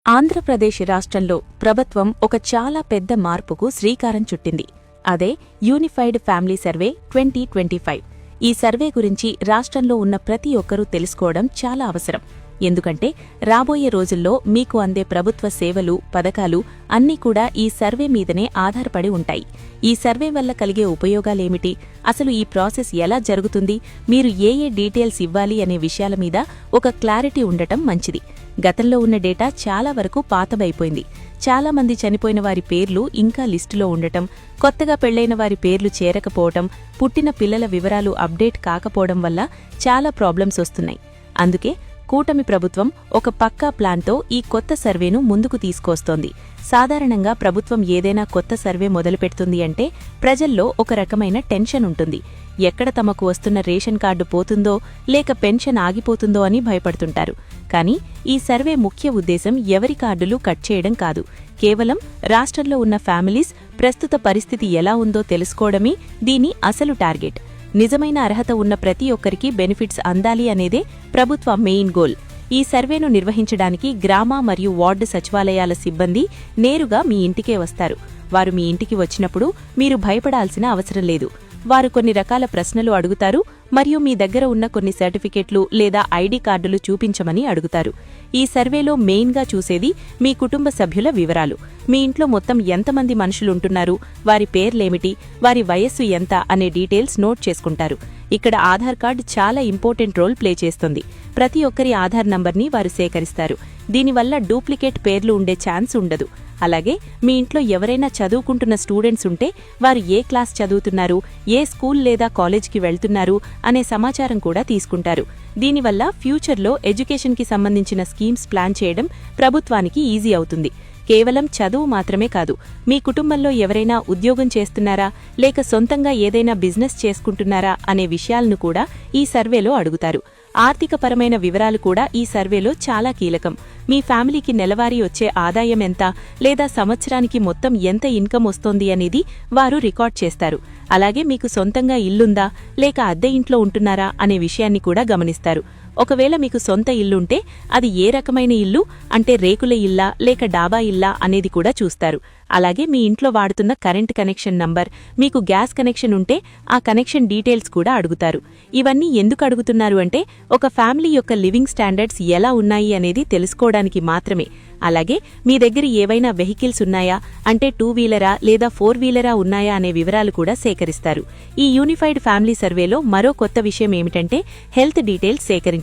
ఆంధ్రప్రదేశ్ రాష్ట్రంలో ప్రభుత్వం ఒక చాలా పెద్ద మార్పుకు శ్రీకారం చుట్టింది. అదే యూనిఫైడ్ ఫ్యామిలీ సర్వే 2025. ఈ సర్వే గురించి రాష్ట్రంలో ఉన్న ప్రతి ఒక్కరూ తెలుసుకోవడం చాలా అవసరం. ఎందుకంటే రాబోయే రోజుల్లో మీకు అందే ప్రభుత్వ సేవలు, పథకాలు అన్నీ కూడా ఈ సర్వే మీదనే ఆధారపడి ఉంటాయి. ఈ సర్వే వల్ల కలిగే ఉపయోగాలేమిటి, అసలు ఈ ప్రాసెస్ ఎలా జరుగుతుంది, మీరు ఏ డీటెయిల్స్ ఇవ్వాలి అనే విషయాల మీద ఒక క్లారిటీ ఉండటం మంచిది. గతంలో ఉన్న డేటా చాలా వరకు పాతబైపోయింది. చాలా మంది చనిపోయిన వారి పేర్లు ఇంకా లిస్టులో ఉండటం, కొత్తగా పెళ్లైన వారి పేర్లు చేరకపోవటం, పుట్టిన పిల్లల వివరాలు అప్డేట్ కాకపోవడం వల్ల చాలా ప్రాబ్లమ్స్ వస్తున్నాయి. అందుకే కూటమి ప్రభుత్వం ఒక పక్కా ప్లాన్తో ఈ కొత్త సర్వేను ముందుకు తీసుకొస్తోంది. సాధారణంగా ప్రభుత్వం ఏదైనా కొత్త సర్వే మొదలుపెడుతుంది అంటే ప్రజల్లో ఒక రకమైన టెన్షన్ ఉంటుంది. ఎక్కడ తమకు వస్తున్న రేషన్ కార్డు పోతుందో లేక పెన్షన్ ఆగిపోతుందో అని భయపడుతుంటారు. కానీ ఈ సర్వే ముఖ్య ఉద్దేశం ఎవరి కార్డులు కట్ చేయడం కాదు. కేవలం రాష్ట్రంలో ఉన్న ఫ్యామిలీస్ ప్రస్తుత పరిస్థితి ఎలా ఉందో తెలుసుకోవడమే దీని అసలు టార్గెట్. నిజమైన అర్హత ఉన్న ప్రతి ఒక్కరికి బెనిఫిట్స్ అందాలి అనేదే ప్రభుత్వ మెయిన్ గోల్. ఈ సర్వేను నిర్వహించడానికి గ్రామ మరియు వార్డు సచివాలయాల సిబ్బంది నేరుగా మీ ఇంటికే వస్తారు. వారు మీ ఇంటికి వచ్చినప్పుడు మీరు భయపడాల్సిన అవసరం లేదు. వారు కొన్ని రకాల ప్రశ్నలు అడుగుతారు మరియు మీ దగ్గర ఉన్న కొన్ని సర్టిఫికెట్లు లేదా ఐడి కార్డులు చూపించమని అడుగుతారు. ఈ సర్వేలో మెయిన్గా చూసేది మీ కుటుంబ సభ్యుల వివరాలు. మీ ఇంట్లో మొత్తం ఎంతమంది మనుషులుంటున్నారు, వారి పేర్లేమిటి, వారి వయస్సు ఎంత అనే డీటెయిల్స్ నోట్ చేసుకుంటారు. ఇక్కడ ఆధార్ కార్డు చాలా ఇంపార్టెంట్ రోల్ ప్లే చేస్తుంది. ప్రతి ఒక్కరి ఆధార్ నంబర్ని వారు సేకరిస్తారు. దీనివల్ల డూప్లికేట్ పేర్లు ఉండే ఛాన్స్ ఉండదు. అలాగే మీ ఇంట్లో ఎవరైనా చదువుకుంటున్న స్టూడెంట్స్ ఉంటే వారు ఏ క్లాస్ చదువుతున్నారు, ఏ స్కూల్ లేదా కాలేజ్కి వెళ్తున్నారు అనే సమాచారం కూడా తీసుకుంటారు. దీనివల్ల ఫ్యూచర్లో ఎడ్యుకేషన్కి సంబంధించిన స్కీమ్స్ ప్లాన్ చేయడం ప్రభుత్వానికి ఈజీ అవుతుంది. కేవలం చదువు మాత్రమే కాదు, మీ కుటుంబంలో ఎవరైనా ఉద్యోగం చేస్తున్నారా లేక సొంతంగా ఏదైనా బిజినెస్ చేసుకుంటున్నారా అనే విషయాలను కూడా ఈ సర్వేలో అడుగుతారు. ఆర్థికపరమైన వివరాలు కూడా ఈ సర్వేలో చాలా కీలకం. మీ ఫ్యామిలీకి నెలవారీ వచ్చే ఆదాయం ఎంత లేదా సంవత్సరానికి మొత్తం ఎంత ఇన్కమ్ వస్తోంది అనేది వారు రికార్డ్ చేస్తారు. అలాగే మీకు సొంతంగా ఇల్లుందా లేక అద్దె ఇంట్లో ఉంటున్నారా అనే విషయాన్ని కూడా గమనిస్తారు. ఒకవేళ మీకు సొంత ఇల్లుంటే అది ఏ రకమైన ఇల్లు, అంటే రేకుల ఇల్లా లేక డాబా ఇల్లా అనేది కూడా చూస్తారు. అలాగే మీ ఇంట్లో వాడుతున్న కరెంట్ కనెక్షన్ నంబర్, మీకు గ్యాస్ కనెక్షన్ ఉంటే ఆ కనెక్షన్ డీటెయిల్స్ కూడా అడుగుతారు. ఇవన్నీ ఎందుకు అడుగుతున్నారు అంటే ఒక ఫ్యామిలీ యొక్క లివింగ్ స్టాండర్డ్స్ ఎలా ఉన్నాయి అనేది తెలుసుకోవడానికి మాత్రమే. అలాగే మీ దగ్గర ఏవైనా వెహికల్స్ ఉన్నాయా, అంటే 2 వీలరా లేదా 4 వీలరా ఉన్నాయా అనే వివరాలు కూడా సేకరిస్తారు. ఈ యూనిఫైడ్ ఫ్యామిలీ సర్వేలో మరో కొత్త విషయం ఏమిటంటే హెల్త్ డీటెయిల్స్ సేకరించడం.